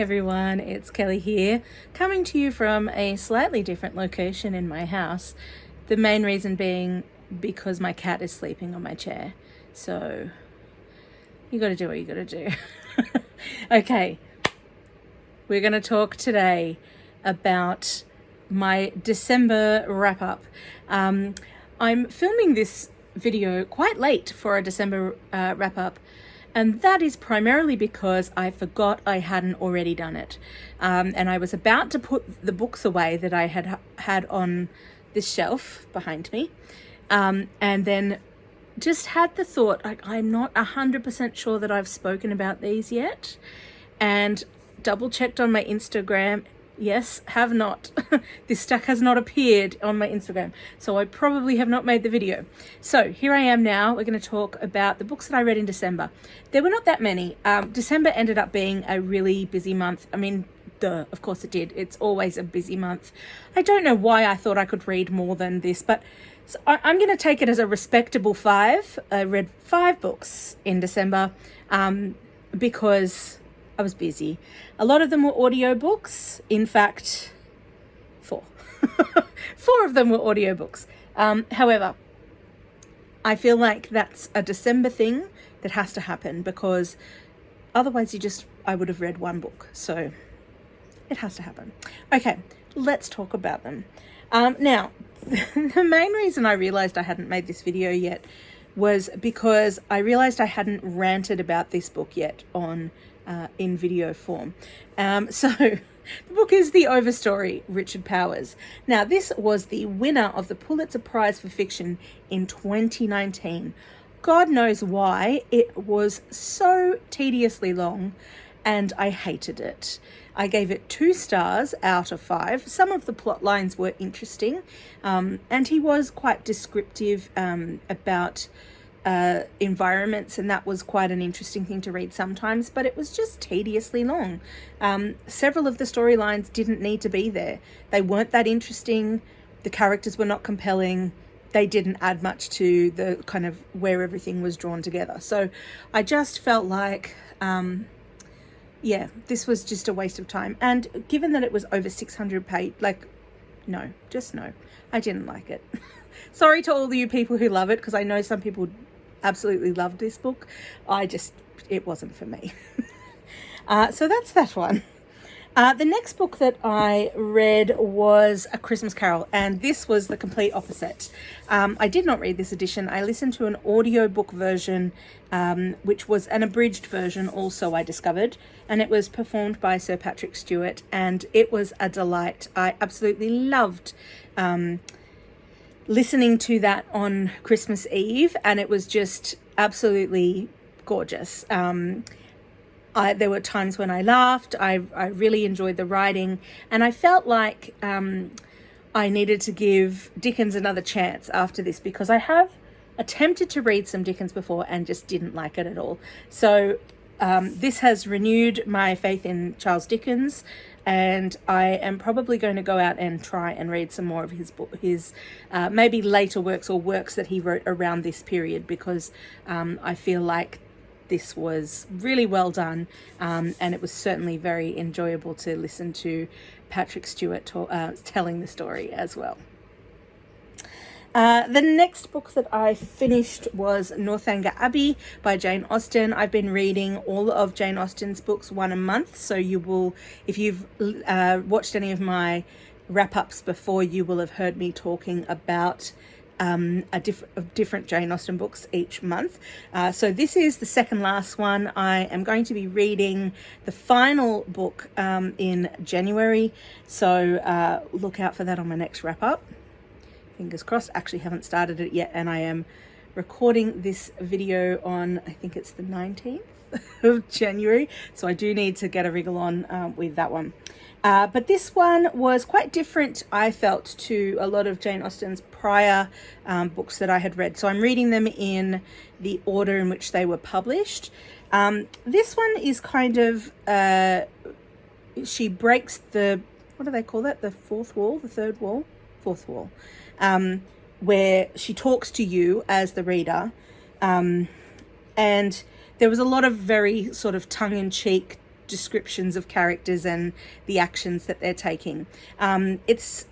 everyone, it's Kelly here, coming to you from a slightly different location in my house. The main reason being because my cat is sleeping on my chair. So you gotta do what you gotta do. Okay, we're gonna talk today about my December wrap-up. I'm filming this video quite late for a December wrap-up, and that is primarily because I forgot I hadn't already done it. And I was about to put the books away that I had on this shelf behind me, and then just had the thought, I'm not 100% sure that I've spoken about these yet, and double checked on my Instagram. Yes, have not. This stack has not appeared on my Instagram, so I probably have not made the video. So here I am now. We're going to talk about the books that I read in December. There were not that many. December ended up being a really busy month. I mean, duh, of course it did. It's always a busy month. I don't know why I thought I could read more than this, but so I'm going to take it as a respectable 5. I read 5 books in December because I was busy. A lot of them were audiobooks. In fact, 4. 4 of them were audiobooks. However, I feel like that's a December thing that has to happen because otherwise I would have read 1 book. So it has to happen. Okay, let's talk about them. Now, the main reason I realized I hadn't made this video yet was because I realized I hadn't ranted about this book yet in video form. So the book is The Overstory, Richard Powers. Now, this was the winner of the Pulitzer Prize for Fiction in 2019. God knows why. It was so tediously long and I hated it. I gave it 2 stars out of 5. Some of the plot lines were interesting, and he was quite descriptive about environments, and that was quite an interesting thing to read sometimes, but it was just tediously long. Several of the storylines didn't need to be there. They weren't that interesting. The characters were not compelling. They didn't add much to the kind of where everything was drawn together. So I just felt like, yeah, this was just a waste of time. And given that it was over 600 pages, no, I didn't like it. Sorry to all you people who love it, because I know some people absolutely loved this book. It wasn't for me. So that's that one. The next book that I read was A Christmas Carol, and this was the complete opposite. I did not read this edition. I listened to an audiobook version, which was an abridged version also, I discovered, and it was performed by Sir Patrick Stewart, and it was a delight. I absolutely loved listening to that on Christmas Eve, and it was just absolutely gorgeous. There were times when I laughed. I really enjoyed the writing, and I felt like I needed to give Dickens another chance after this, because I have attempted to read some Dickens before and just didn't like it at all. So this has renewed my faith in Charles Dickens, and I am probably going to go out and try and read some more of his maybe later works or works that he wrote around this period, because I feel like this was really well done, and it was certainly very enjoyable to listen to Patrick Stewart telling the story as well. The next book that I finished was Northanger Abbey by Jane Austen. I've been reading all of Jane Austen's books 1 a month, so you will, if you've watched any of my wrap-ups before, you will have heard me talking about different Jane Austen books each month. So this is the second last one. I am going to be reading the final book in January, so look out for that on my next wrap-up. Fingers crossed. Actually haven't started it yet, and I am recording this video on, I think it's the 19th of January, so I do need to get a wriggle on with that one. But this one was quite different, I felt, to a lot of Jane Austen's prior books that I had read. So I'm reading them in the order in which they were published. This one is kind of, she breaks the, what do they call that? The fourth wall, the third wall? Fourth wall. Where she talks to you as the reader. And there was a lot of very sort of tongue-in-cheek descriptions of characters and the actions that they're taking. It's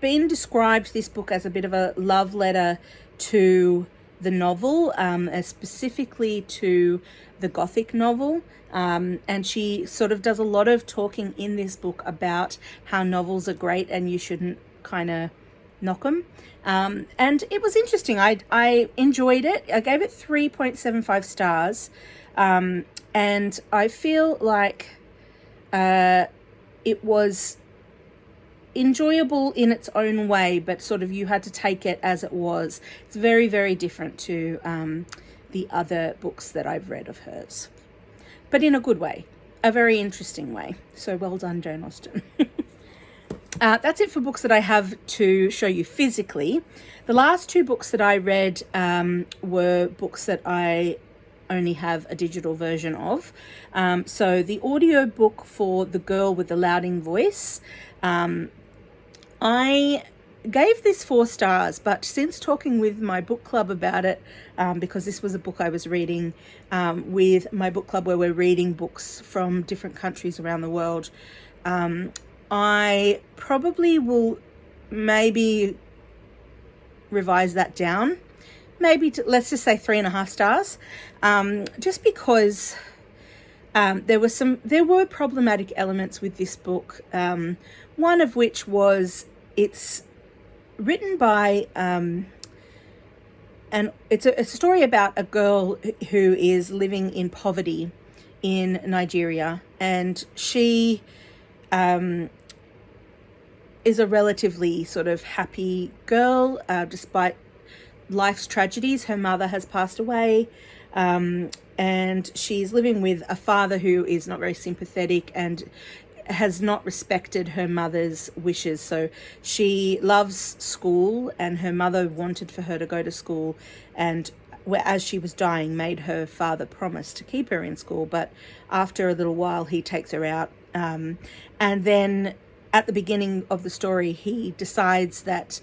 been described, this book, as a bit of a love letter to the novel, specifically to the Gothic novel. And she sort of does a lot of talking in this book about how novels are great and you shouldn't kind of knock them. And it was interesting. I enjoyed it. I gave it 3.75 stars. And I feel like it was enjoyable in its own way, but sort of you had to take it as it was. It's very, very different to the other books that I've read of hers, but in a good way, a very interesting way. So well done, Jane Austen. That's it for books that I have to show you physically. The last two books that I read were books that I only have a digital version of. So the audiobook for The Girl with the Louding Voice, I gave this 4 stars, but since talking with my book club about it, because this was a book I was reading with my book club where we're reading books from different countries around the world, I probably will maybe revise that down, maybe to, let's just say 3.5 stars, just because there were problematic elements with this book. One of which was it's written by and it's a story about a girl who is living in poverty in Nigeria, and she is a relatively sort of happy girl despite life's tragedies. Her mother has passed away, and she's living with a father who is not very sympathetic and has not respected her mother's wishes. So she loves school, and her mother wanted for her to go to school, and as she was dying made her father promise to keep her in school, but after a little while he takes her out, and then at the beginning of the story he decides that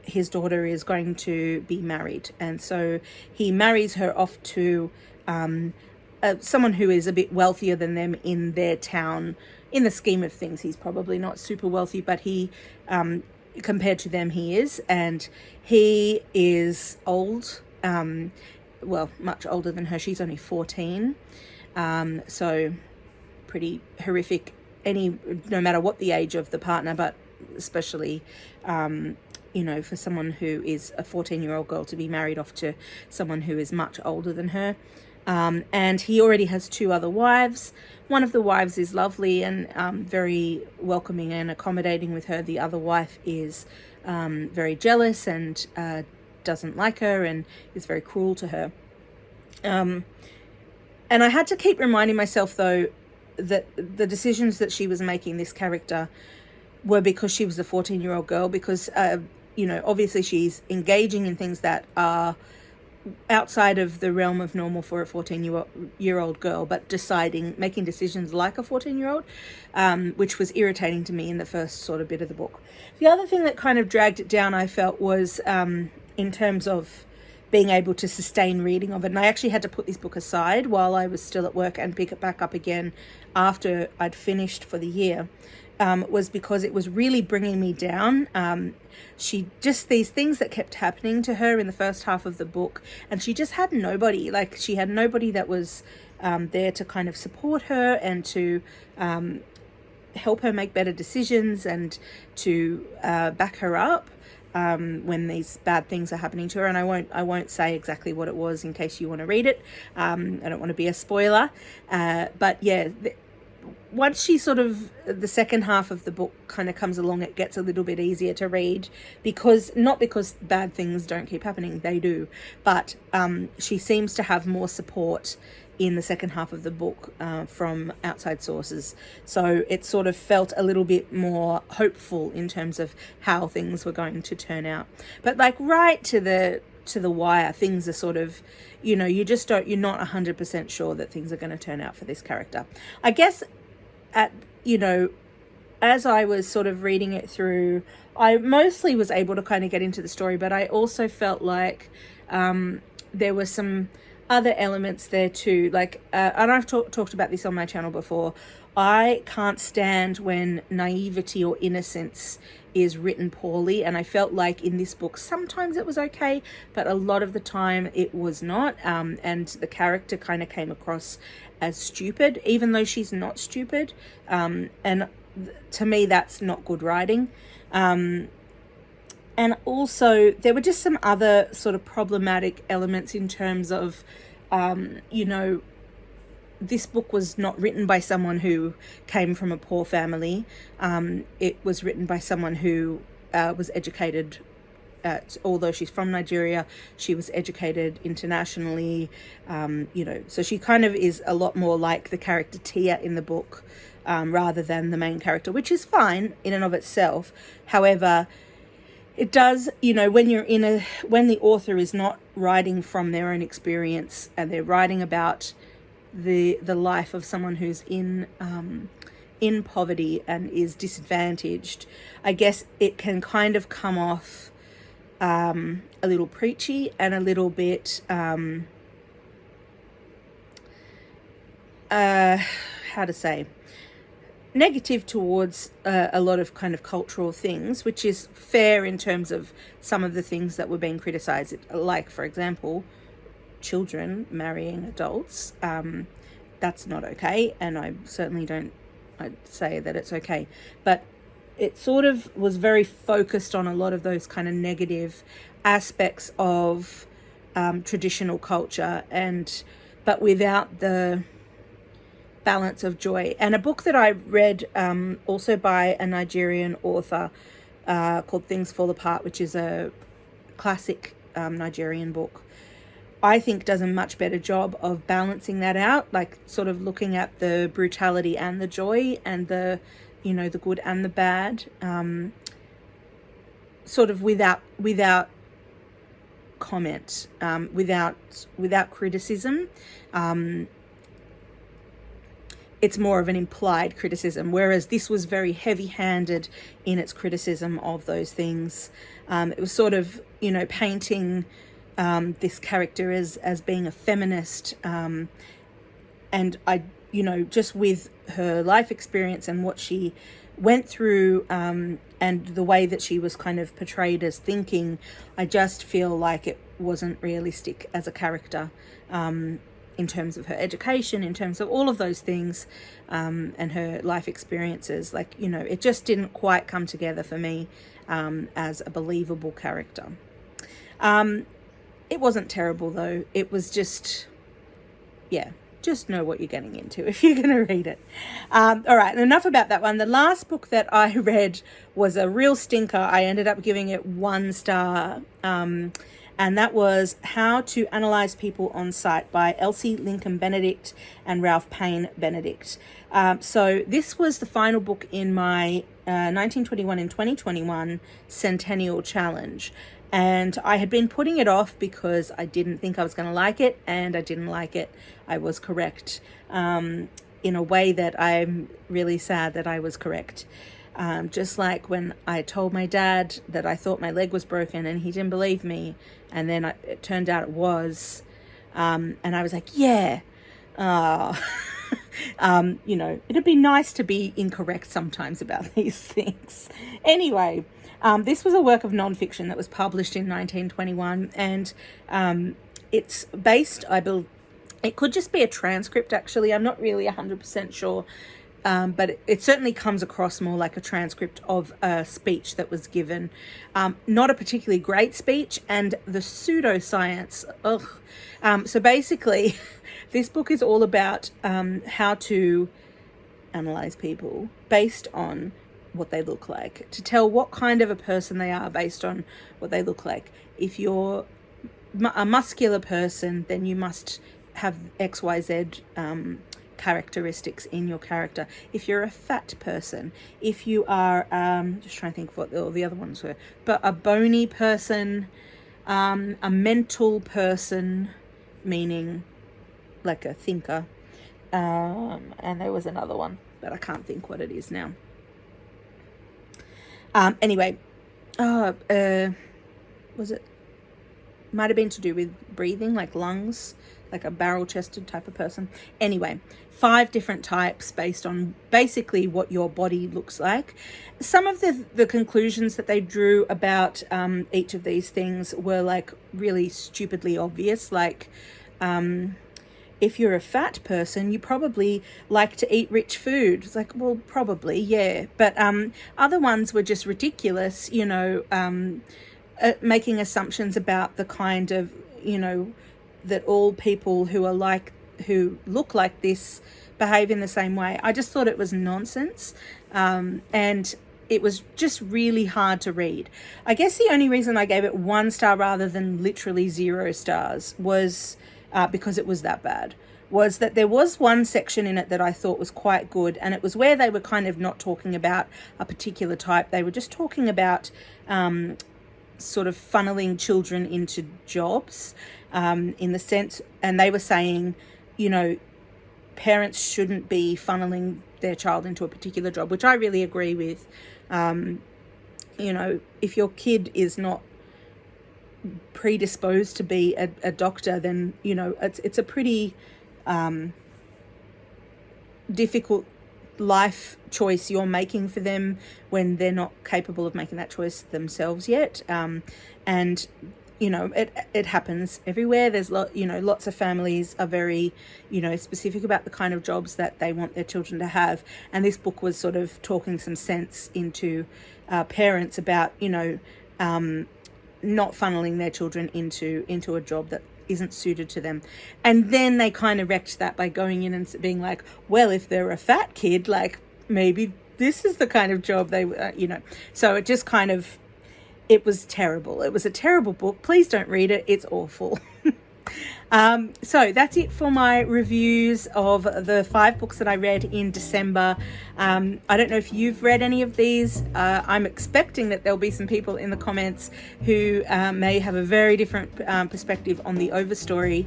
his daughter is going to be married, and so he marries her off to someone who is a bit wealthier than them in their town. In the scheme of things, he's probably not super wealthy, but he, compared to them, he is. And he is old, well, much older than her. She's only 14. So pretty horrific, no matter what the age of the partner, but especially, you know, for someone who is a 14-year-old girl to be married off to someone who is much older than her. And he already has 2 other wives. One of the wives is lovely and very welcoming and accommodating with her. The other wife is very jealous and doesn't like her and is very cruel to her. And I had to keep reminding myself, though, that the decisions that she was making, this character, were because she was a 14-year-old girl, because, you know, obviously she's engaging in things that are outside of the realm of normal for a 14-year-old girl, but making decisions like a 14-year-old, which was irritating to me in the first sort of bit of the book. The other thing that kind of dragged it down, I felt, was in terms of being able to sustain reading of it. And I actually had to put this book aside while I was still at work and pick it back up again after I'd finished for the year, was because it was really bringing me down. These things that kept happening to her in the first half of the book, and she just had nobody. Like, she had nobody that was there to kind of support her and to help her make better decisions and to back her up when these bad things are happening to her. And I won't say exactly what it was in case you want to read it. I don't want to be a spoiler, but yeah, once she sort of, the second half of the book kind of comes along, it gets a little bit easier to read, because not because bad things don't keep happening, they do, but she seems to have more support in the second half of the book from outside sources. So it sort of felt a little bit more hopeful in terms of how things were going to turn out. But like right to the wire, things are sort of, you know, you're not 100% sure that things are going to turn out for this character. I guess as I was sort of reading it through, I mostly was able to kind of get into the story, but I also felt like there were some other elements there too. Like, and I've talked about this on my channel before, I can't stand when naivety or innocence is written poorly, and I felt like in this book sometimes it was okay, but a lot of the time it was not, and the character kind of came across as stupid, even though she's not stupid, and to me that's not good writing. And also there were just some other sort of problematic elements in terms of, this book was not written by someone who came from a poor family. It was written by someone who was educated, although she's from Nigeria, she was educated internationally, so she kind of is a lot more like the character Tia in the book, rather than the main character, which is fine in and of itself. However, it does, when the author is not writing from their own experience and they're writing about the life of someone who's in poverty and is disadvantaged, I guess it can kind of come off a little preachy and a little bit negative towards a lot of kind of cultural things, which is fair in terms of some of the things that were being criticized, like, for example, children marrying adults. That's not okay, and I certainly don't I'd say that it's okay, but it sort of was very focused on a lot of those kind of negative aspects of traditional culture, but without the balance of joy. And a book that I read also by a Nigerian author called Things Fall Apart, which is a classic Nigerian book, I think does a much better job of balancing that out, like sort of looking at the brutality and the joy and the good and the bad, sort of without comment, without criticism. It's more of an implied criticism, whereas this was very heavy-handed in its criticism of those things. It was sort of, painting this character as being a feminist, and I, just with her life experience and what she went through, and the way that she was kind of portrayed as thinking, I just feel like it wasn't realistic as a character, in terms of her education, in terms of all of those things, and her life experiences. Like, it just didn't quite come together for me as a believable character. It wasn't terrible, though. It was just know what you're getting into if you're going to read it. All right, enough about that one. The last book that I read was a real stinker. I ended up giving it 1 star, and that was How to Analyse People on Sight by Elsie Lincoln Benedict and Ralph Paine Benedict. So this was the final book in my 1921 and 2021 Centennial Challenge. And I had been putting it off because I didn't think I was going to like it, and I didn't like it. I was correct, in a way that I'm really sad that I was correct. Just like when I told my dad that I thought my leg was broken and he didn't believe me, and then it turned out it was, and I was like, yeah, it'd be nice to be incorrect sometimes about these things. Anyway, this was a work of nonfiction that was published in 1921, and it's based, it could just be a transcript, actually. I'm not really 100% sure, but it certainly comes across more like a transcript of a speech that was given. Not a particularly great speech, and the pseudoscience. So basically, this book is all about how to analyze people based on what they look like, to tell what kind of a person they are based on what they look like. If you're a muscular person, then you must have XYZ characteristics in your character. If you're a fat person, if you are just trying to think of what all the other ones were, but a bony person, a mental person, meaning like a thinker, and there was another one, but I can't think what it is now. Anyway, was it, might have been to do with breathing, like lungs, like a barrel-chested type of person. Anyway, 5 different types based on basically what your body looks like. Some of the conclusions that they drew about each of these things were like really stupidly obvious, like if you're a fat person, you probably like to eat rich food. It's like, well, probably, yeah. But other ones were just ridiculous, you know, making assumptions about the kind of, you know, that all people who look like this behave in the same way. I just thought it was nonsense. And it was just really hard to read. I guess the only reason I gave it 1 star rather than literally 0 stars was because it was that bad, was that there was one section in it that I thought was quite good, and it was where they were kind of not talking about a particular type. They were just talking about sort of funneling children into jobs in the sense, and they were saying, you know, parents shouldn't be funneling their child into a particular job, which I really agree with. You know, if your kid is not predisposed to be a doctor, then, you know, it's a pretty difficult life choice you're making for them when they're not capable of making that choice themselves yet. And you know, it happens everywhere. There's lots of families are very, you know, specific about the kind of jobs that they want their children to have. And this book was sort of talking some sense into parents about, you know, not funneling their children into a job that isn't suited to them. And then they kind of wrecked that by going in and being like, well, if they're a fat kid, like maybe this is the kind of job they, you know. So it just kind of, it was terrible. It was a terrible book. Please don't read it. It's awful. So that's it for my reviews of the 5 books that I read in December. I don't know if you've read any of these. I'm expecting that there'll be some people in the comments who may have a very different perspective on the Overstory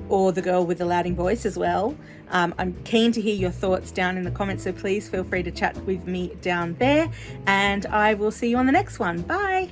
or The Girl with the Louding Voice as well. I'm keen to hear your thoughts down in the comments, so please feel free to chat with me down there, and I will see you on the next one. Bye.